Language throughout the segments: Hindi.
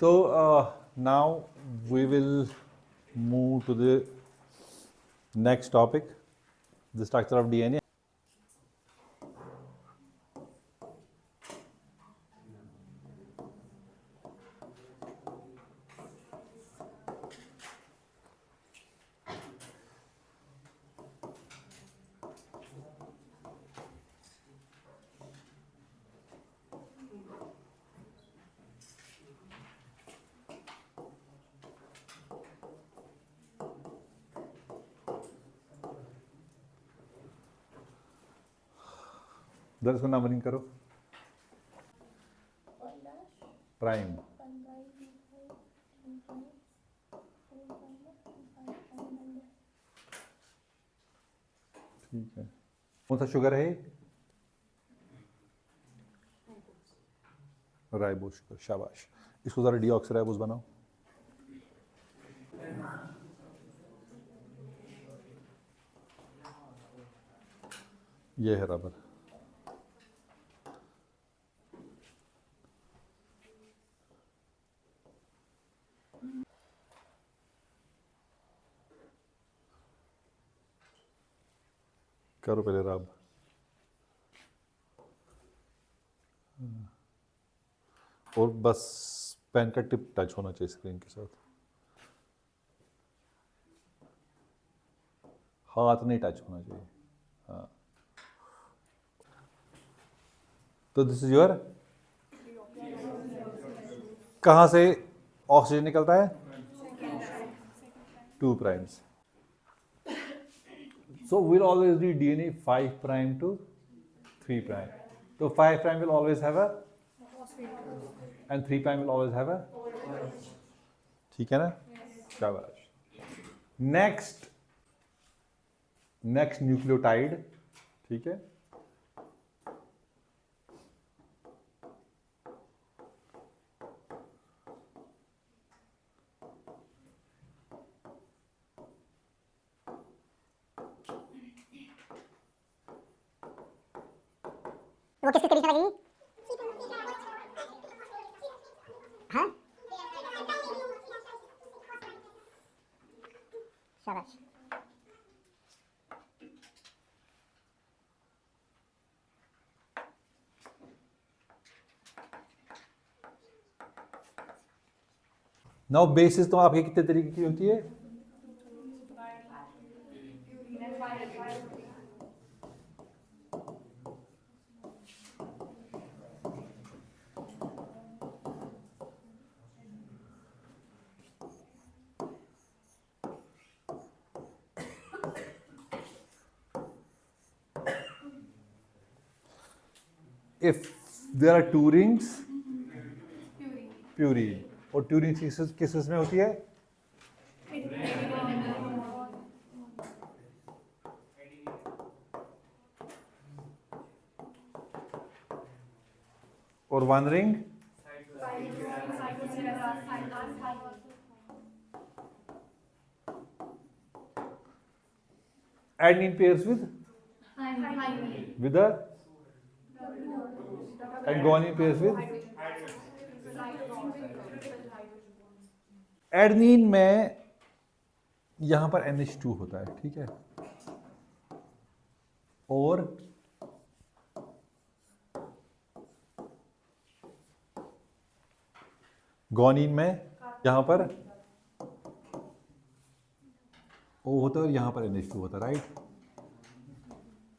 तो now we will move to the next topic, the structure of DNA. इधर इसको नंबरिंग करो. प्राइम. ठीक है. कौन सा शुगर है? Ribo sugar. शाबाश. इसको जरा डीऑक्सीराइबोस बनाओ. ये है रबर. करो पहले रब. और बस पेन का टिप टच होना चाहिए स्क्रीन के साथ. हाथ नहीं टच होना चाहिए. हाँ. तो दिस इज योर. कहाँ से ऑक्सीजन निकलता है? 2 primes. So we'll always read DNA 5 prime to 3 prime. So 5 prime will always have a, and 3 prime will always have a. ठीक है ना? शाबाश. Next nucleotide. ठीक है. वो किसकी कंडीशन लगेगी? हाँ शाबाश. नाउ बेसिस तो आपके कितने तरीके की होती है? If there are two rings, purine. और ट्यूरिन किस में होती है? और one ring adenine pairs with a, and guanine pairs with. Adenine में यहां पर NH2 होता है. ठीक है. और गुआनिन में यहां पर O होता है और यहां पर NH2 होता है. राइट.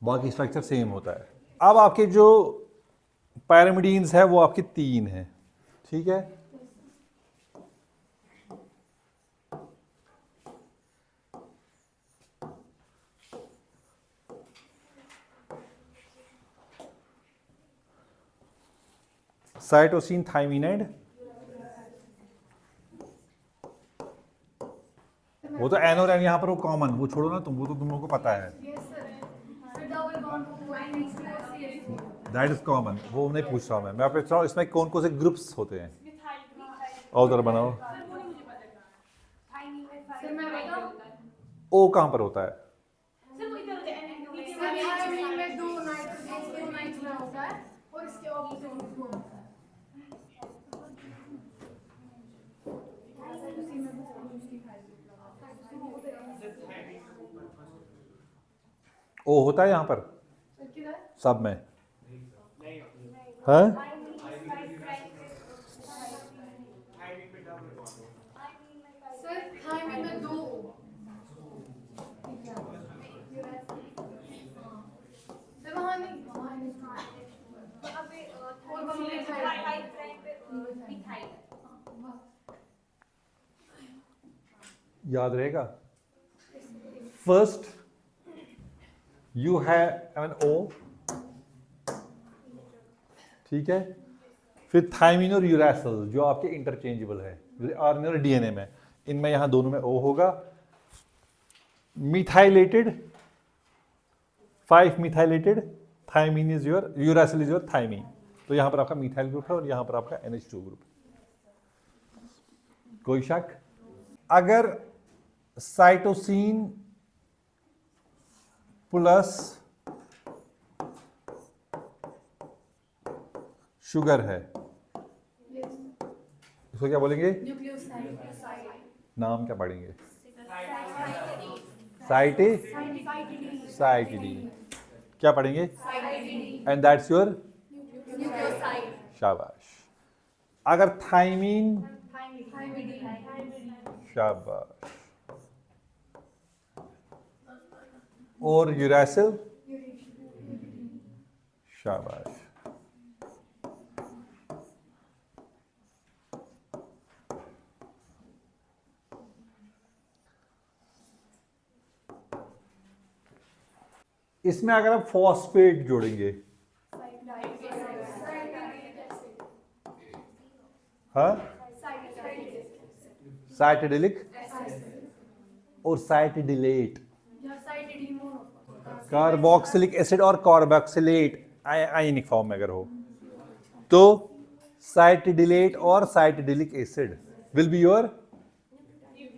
बाकी स्ट्रक्चर सेम होता है. अब आपके जो पैरामिडीन्स है वो आपके 3 हैं. ठीक है. साइटोसिन, थाइमिन एंड, वो तो एन और एन यहाँ पर वो कॉमन, वो छोड़ो ना तुम, वो तो तुम लोगों को पता है. That is common. वो नहीं पूछ रहा हूँ मैं पूछ रहा हूँ इसमें कौन कौन से ग्रुप्स होते हैं. और उधर बनाओ. ओ कहाँ पर होता है? ओ होता है यहाँ पर सब में, हाँ सर थाइमिन में 2 सर वहाँ नहीं तो अभी और वहाँ मिथाइल याद रहेगा। First you have N O, ठीक है, फिर थाइमिन और यूरासिल जो आपके इंटरचेंजेबल है आरएनए और डीएनए में, इनमें यहां दोनों में ओ होगा। Methylated 5 methylated thymine is your, uracil is your thymine, तो यहां पर आपका मिथाइल ग्रुप है और यहां पर आपका NH2 ग्रुप। कोई शक? अगर साइटोसिन प्लस शुगर है, इसको क्या बोलेंगे? न्यूक्लियोसाइड नाम क्या पढ़ेंगे? साइटिडीन। क्या पढ़ेंगे? एंड दैट्स योर न्यूक्लियोसाइड शाबाश। अगर थाइमीन, शाबाश, और यूरासिल, शाबाश। इसमें अगर आप फॉस्फेट जोड़ेंगे, हाँ, साइटिडिलिक और साइटिडिलेट, कार्बोक्सिलिक एसिड और कार्बोक्सिलेट आयनिक फॉर्म में अगर हो तो साइटिडिलेट और cytidylic acid will be your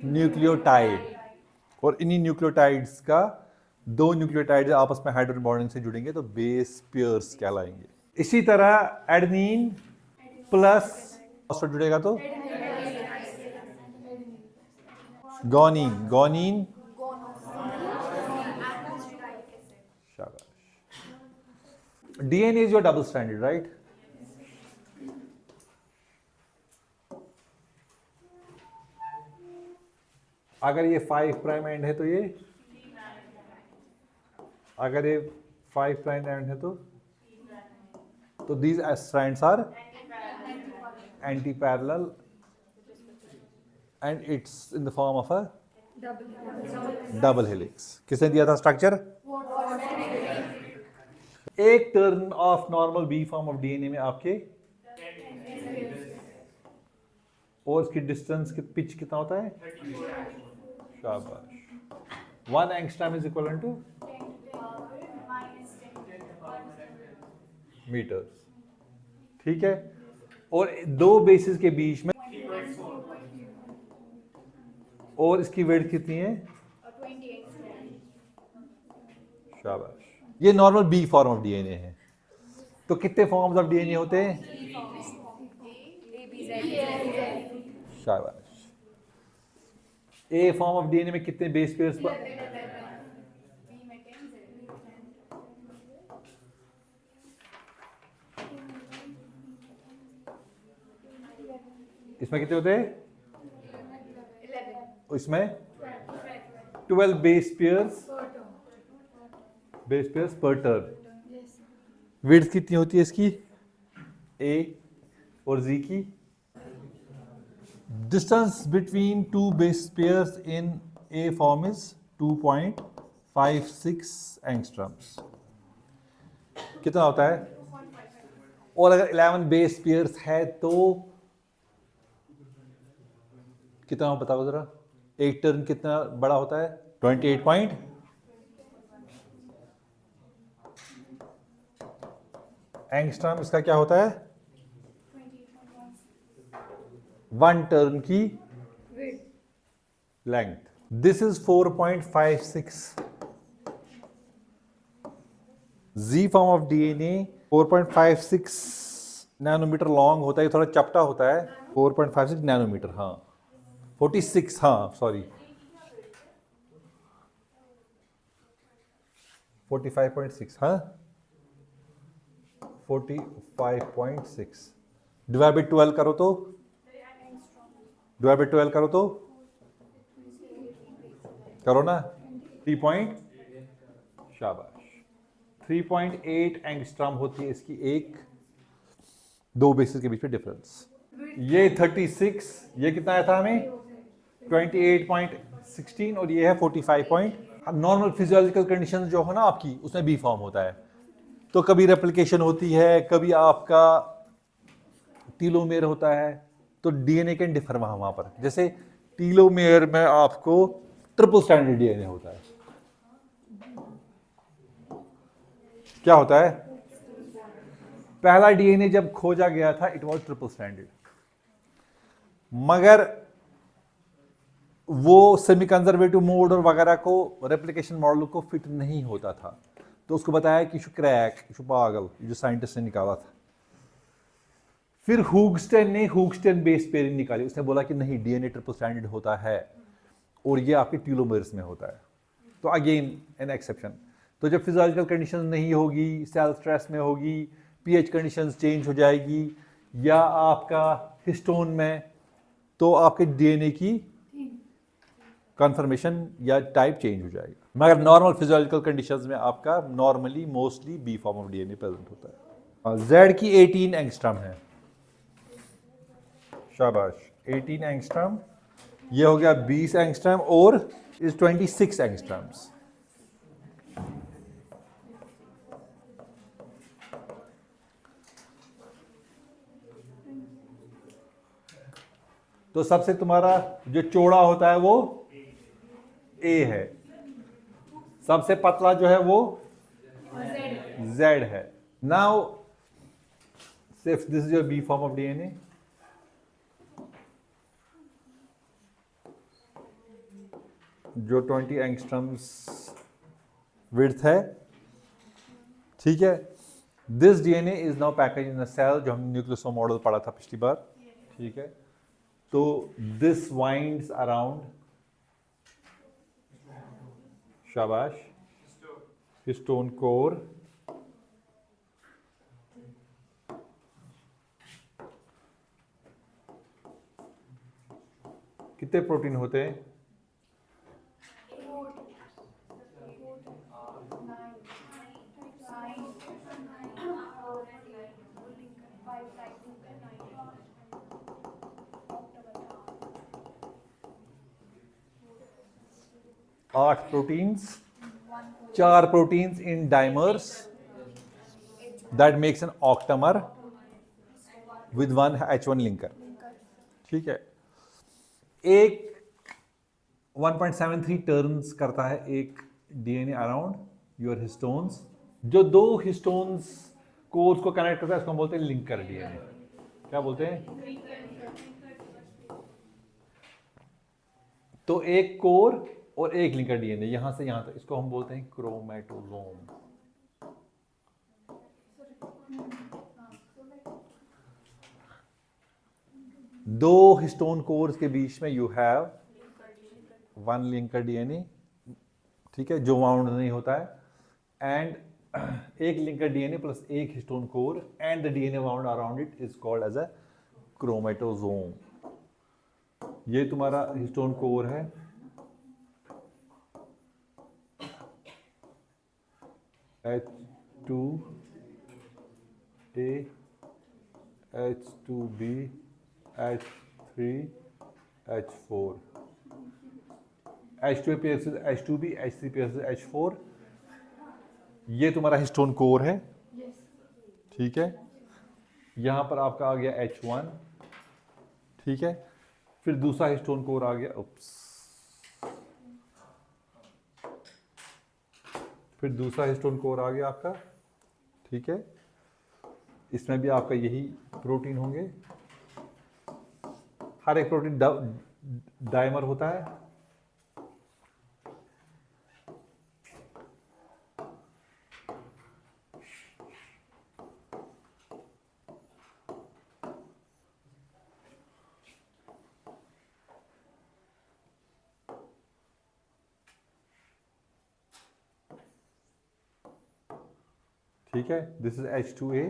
nucleotide, और इन्हीं न्यूक्लियोटाइड्स का दो न्यूक्लियोटाइड आपस में हाइड्रोजन बॉन्डिंग से जुड़ेंगे तो बेस पेयर्स कहलाएंगे। इसी तरह एडेनिन प्लस फॉस्फेट जुड़ेगा तो गोनिन, गोनिन, शाबाश। DNA is your double stranded, right? अगर ये 5 प्राइम एंड है तो ये, अगर ये 5 प्राइम एंड है तो these strands are anti parallel and it's in the form of a double helix. किसने दिया था स्ट्रक्चर? एक turn of normal B form of DNA में आपके, और इसकी डिस्टेंस की पिच कितना होता है? शाबाश। 1 angstrom is equal to metres, ठीक है। और दो बेसिस के बीच में, और इसकी वेट कितनी है? शाबाश। ये normal B form of DNA है। तो कितने फॉर्म्स ऑफ डीएनए होते हैं? शाबाश। ए फॉर्म ऑफ डीएनए में कितने बेस पेयर्स पर? इसमें कितने होते हैं? इसमें 12 बेस पेयर्स पर टर्न। विड्थ कितनी होती है इसकी? ए और जी की distance between two base pairs in A form is 2.56 angstroms. कितना होता है? और अगर 11 बेस पेयर्स है तो कितना हो बताओ जरा? एक टर्न कितना बड़ा होता है? 28 पॉइंट, एंगस्ट्रॉम इसका क्या होता है? 1 टर्न की length. This is 4.56। G form of DNA 4.56 nanometre long होता है, थोड़ा चपटा होता है। 4.56 नैनोमीटर, हाँ 46, हाँ सॉरी। 45.6, हाँ 45.6 डिवाइड बाई 12 करो तो, डिवाइड बाई 12 करो तो, करो ना 3 पॉइंट, शाबाश 3.8 एंगस्ट्रॉम होती है इसकी एक, दो बेसिस के बीच में डिफरेंस। ये 36, ये कितना आया था हमें 28.16 और ये है 45. नॉर्मल फिजियोलॉजिकल कंडीशन जो हो ना आपकी उसमें बी फॉर्म होता है, तो कभी रेप्लिकेशन होती है, कभी आपका टीलोमेयर होता है, तो डीएनए कैन डिफर वहां पर। जैसे टीलोमेयर में आपको ट्रिपल स्ट्रैंडेड डीएनए होता है, क्या होता है, पहला डीएनए जब खोजा गया था इट वाज ट्रिपल स्ट्रैंडेड, मगर वो सेमी कंजर्वेटिव मोड और वगैरह को रेप्लिकेशन मॉडल को फिट नहीं होता था, तो उसको बताया कि शु क्रैक, शु पागल, जो साइंटिस्ट ने निकाला था। फिर हुगस्टन ने हुगस्टन बेस पेयरिंग निकाली, उसने बोला कि नहीं डीएनए ट्रिपल स्ट्रैंडेड होता है और ये आपके टीलोमेर्स में होता है, तो अगेन एन एक्सेप्शन। तो जब फिजियोलॉजिकल कंडीशन नहीं होगी, सेल स्ट्रेस में होगी, पीएच कंडीशंस चेंज हो जाएगी, या आपका हिस्टोन में, तो आपके डीएनए की कन्फर्मेशन या टाइप चेंज हो जाएगा। मगर नॉर्मल फिजियोलॉजिकल कंडीशंस में आपका normally mostly B form of DNA present होता है। जेड की 18 एंगस्ट्रॉम है, शाबाश 18 एंगस्ट्रॉम, ये हो गया 20 एंगस्ट्रॉम और इज 26 एंगस्ट्रॉम्स। तो सबसे तुम्हारा जो चौड़ा होता है वो ए है, सबसे पतला जो है वो जेड है। नाउ सिर्फ this is your B form of DNA, जो 20 एंगस्ट्रम्स विड्थ है, ठीक है। This DNA is now package in a cell, जो हमने न्यूक्लियोसोम मॉडल पढ़ा था पिछली बार, ठीक है। तो दिस वाइंड्स अराउंड, शाबाश, हिस्टोन कोर, कितने प्रोटीन होते हैं, आठ प्रोटीन्स, चार proteins in dimers, that makes an octamer with one H1 linker, ठीक है। एक 1.73 टर्न्स करता है एक डीएनए अराउंड योर हिस्टोन्स, जो दो हिस्टोन्स कोर्स को कनेक्ट करता है उसको हम बोलते हैं लिंकर डीएनए। क्या बोलते हैं, तो एक कोर और एक लिंकर डीएनए, यहां से यहां तक, इसको हम बोलते हैं क्रोमैटोसोम। दो हिस्टोन कोर्स के बीच में you have one linker DNA, ठीक है, जो वाउंड नहीं होता है, एंड एक लिंकर डीएनए प्लस एक histone core and the DNA wound around it is called as a chromatosome. ये तुम्हारा हिस्टोन कोर है, H2A, H2B, H3, H4, H2A pairs with H2B, H3 pairs with H4, ये तुम्हारा हिस्टोन कोर है, ठीक है। यहां पर आपका आ गया H1, ठीक है। फिर दूसरा हिस्टोन कोर आ गया, फिर दूसरा हिस्टोन कोर आ गया आपका, ठीक है। इसमें भी आपका यही प्रोटीन होंगे, हर एक प्रोटीन डाइमर होता है, ठीक है, this is H2A,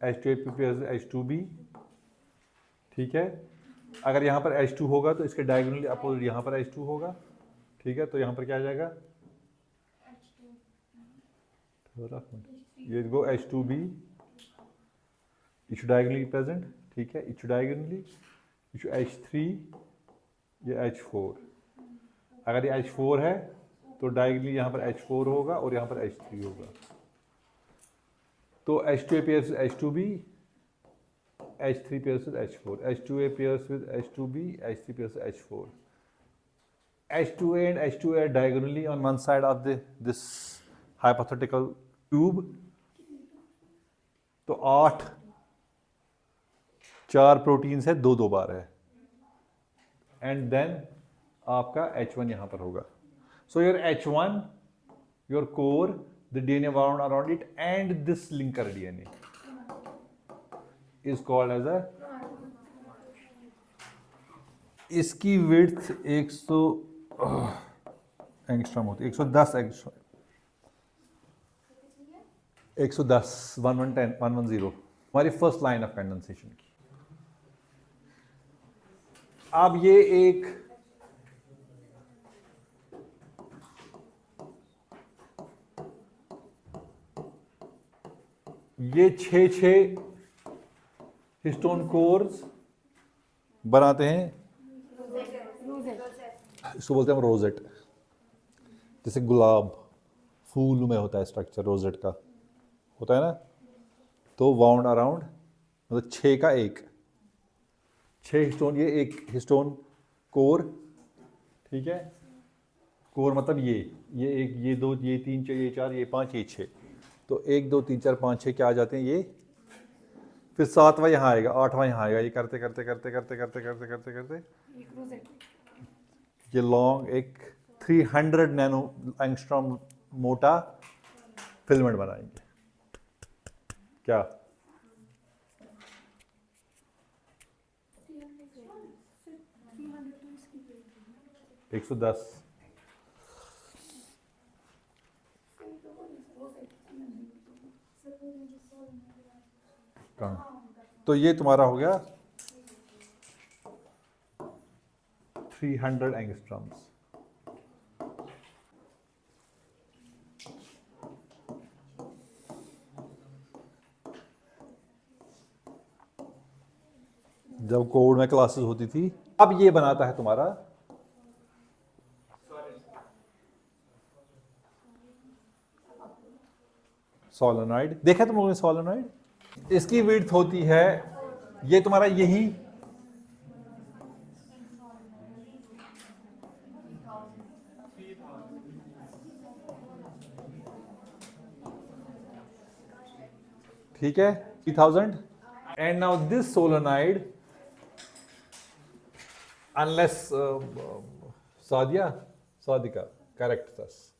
H2A pairs H2B, ठीक है। अगर यहाँ पर H2 होगा तो इसके डायगोनली अपोजिट यहाँ पर H2 होगा, ठीक है। तो यहाँ पर क्या आ जाएगा, ये गो H2B, इशू डायगोनली प्रेजेंट, ठीक है, इशू डायगोनली, इशू H3, ये H4। अगर ये H4 है तो डायगोनली यहाँ पर H4 होगा और यहाँ पर H3 होगा। तो H2A pairs with H2B, H3 pairs with H4, H2A pairs with H2B, H3 pairs with H4. H2A and H2A are diagonally on one side of this hypothetical tube. तो 8 4 प्रोटीन्स है, 2 बार है, एंड देन आपका H1 यहाँ पर होगा। So your H1, your core, the DNA wound around it, and this linker DNA is called as a, इसकी width 100 एंगस्ट्रॉम होती है, 110 एंगस्ट्रॉम, 110 1110 110 हमारी फर्स्ट लाइन ऑफ कंडेंसेशन की। अब ये एक ये 6 हिस्टोन कोर्स बनाते हैं, इसको बोलते हैं हम रोजेट। जैसे गुलाब फूल में होता है स्ट्रक्चर रोजेट का, होता है ना। तो वाउंड अराउंड मतलब 6 का 1, 6 हिस्टोन, ये एक हिस्टोन कोर, ठीक है। कोर मतलब ये 1, ये 2, ये 3, ये 4, ये 5, ये 6। तो 1 2 3 4 5 6 क्या आ जाते हैं ये, फिर 7वां यहाँ आएगा, 8वां यहाँ आएगा, ये करते करते करते करते करते करते करते करते ये लॉन्ग एक 300 नैनो एंगस्ट्रॉम मोटा फिल्मेंट बनाएंगे। क्या 110 तो ये तुम्हारा हो गया 300 एंगस्ट्रॉम्स। जब कोविड में क्लासेस होती थी, अब ये बनाता है तुम्हारा सोलेनॉइड। देखा तुम लोगों ने सोलेनॉइड? इसकी विड्थ होती है, ये तुम्हारा यही ठीक है 3000। And now this solenoid, unless Sadiqa correct us,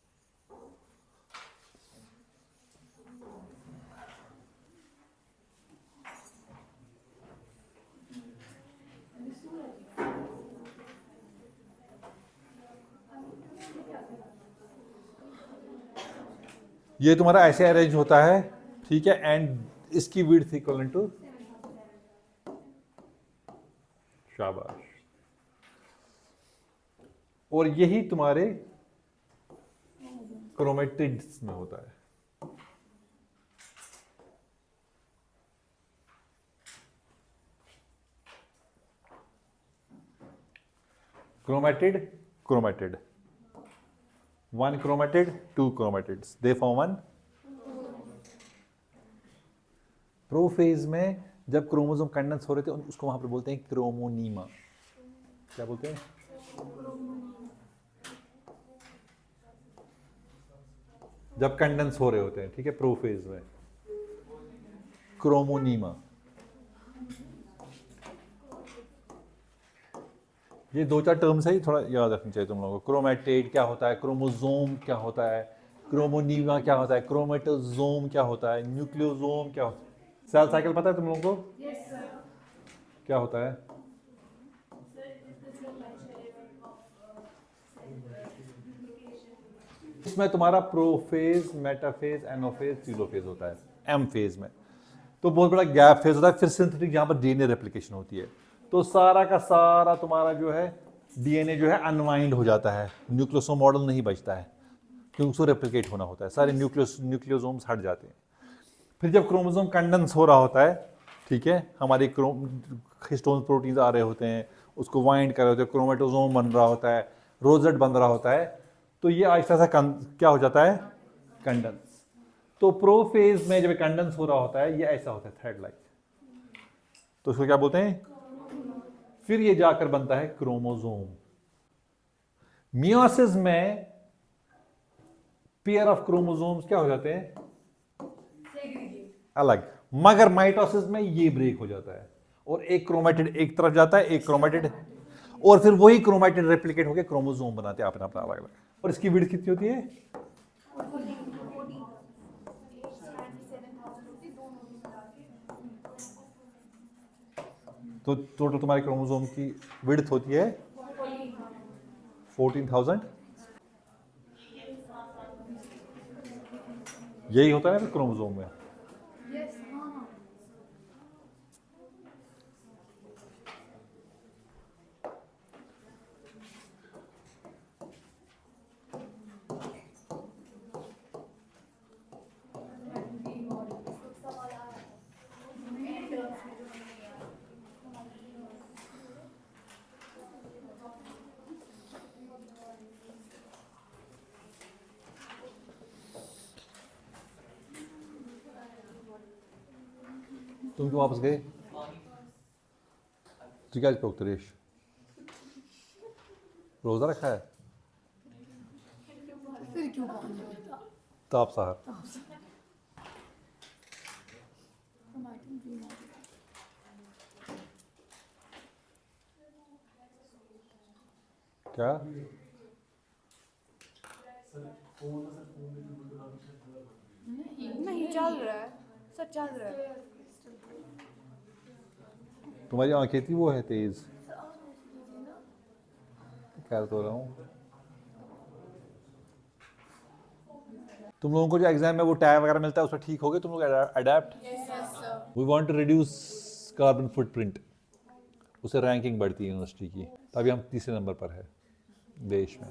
ये तुम्हारा ऐसे अरेंज होता है, ठीक है। एंड इसकी विड्थ इक्वल टू, शाबाश। और यही तुम्हारे क्रोमेटिड्स में होता है। Chromatid, 1 chromatid, 2 chromatids, they form 1 prophase में जब क्रोमोसोम कंडेंस हो रहे थे उसको वहां पर बोलते हैं क्रोमोनीमा। क्या बोलते हैं? जब कंडेंस हो रहे होते हैं, ठीक है, प्रोफेज में क्रोमोनीमा। ये 2-4 टर्म्स है, ही थोड़ा याद रखनी चाहिए तुम लोगों को। क्रोमेटेड क्या होता है, क्रोमोसोम क्या होता है, क्रोमोनीमा क्या होता है, क्रोमेटोसोम क्या होता है, न्यूक्लियोसोम क्या होता है। सेल साइकिल पता है तुम लोगों को? क्या होता है? इसमें तुम्हारा प्रोफेज, मेटाफेज, एनोफेज, टीलोफेज होता है एम फेज में। तो बहुत बड़ा गैप फेज होता है। फिर सिंथेटिक जहां पर डीएनए रेप्लिकेशन होती है, तो सारा का सारा तुम्हारा जो है डीएनए जो है अनवाइंड हो जाता है, न्यूक्लियोसोम मॉडल नहीं बचता है क्योंकि उसको रेप्लिकेट होना होता है, सारे न्यूक्लियोसोम्स हट जाते हैं। फिर जब क्रोमोसोम कंडेंस हो रहा होता है, ठीक है, हमारे हिस्टोन प्रोटीन्स आ रहे होते हैं, उसको वाइंड कर रहे होते हैं, क्रोमेटोसोम बन रहा होता है, रोजेट बन रहा होता है, तो ये आहिस्ता सा क्या हो जाता है, कंडेंस। तो प्रोफेज में जब कंडेंस हो रहा होता है, ये ऐसा होता है थ्रेड लाइक, तो उसको क्या बोलते हैं, फिर ये जाकर बनता है क्रोमोसोम। मियोसिस में पेयर ऑफ क्रोमोसोम्स क्या हो जाते हैं, अलग, मगर माइटोसिस में ये ब्रेक हो जाता है और एक क्रोमेटिड एक तरफ जाता है, एक क्रोमेटिड, और फिर वही क्रोमेटिड रेप्लिकेट होकर क्रोमोसोम बनाते हैं अपना अपना अलग अलग। और इसकी विड्थ कितनी होती है, तो टोटल तुम्हारे क्रोमोसोम की विड्थ होती है 14,000। यही होता है ना क्रोमोसोम में। यस, हाँ। तुम क्यों वापस गए, तू क्या पे उत्तरेश रोजा रखा है, फिर क्यों ताप साहब क्या, नहीं चल रहा है, सब चल रहा है। तुम्हारी आंखें थी वो है तेज, कह तो रहा हूँ। तुम लोगों को जो एग्जाम में वो टैग वगैरह मिलता है उसमें ठीक हो गए तुम लोग adept. We want to reduce carbon footprint, उससे रैंकिंग बढ़ती है यूनिवर्सिटी की, तभी हम तीसरे नंबर पर है देश में।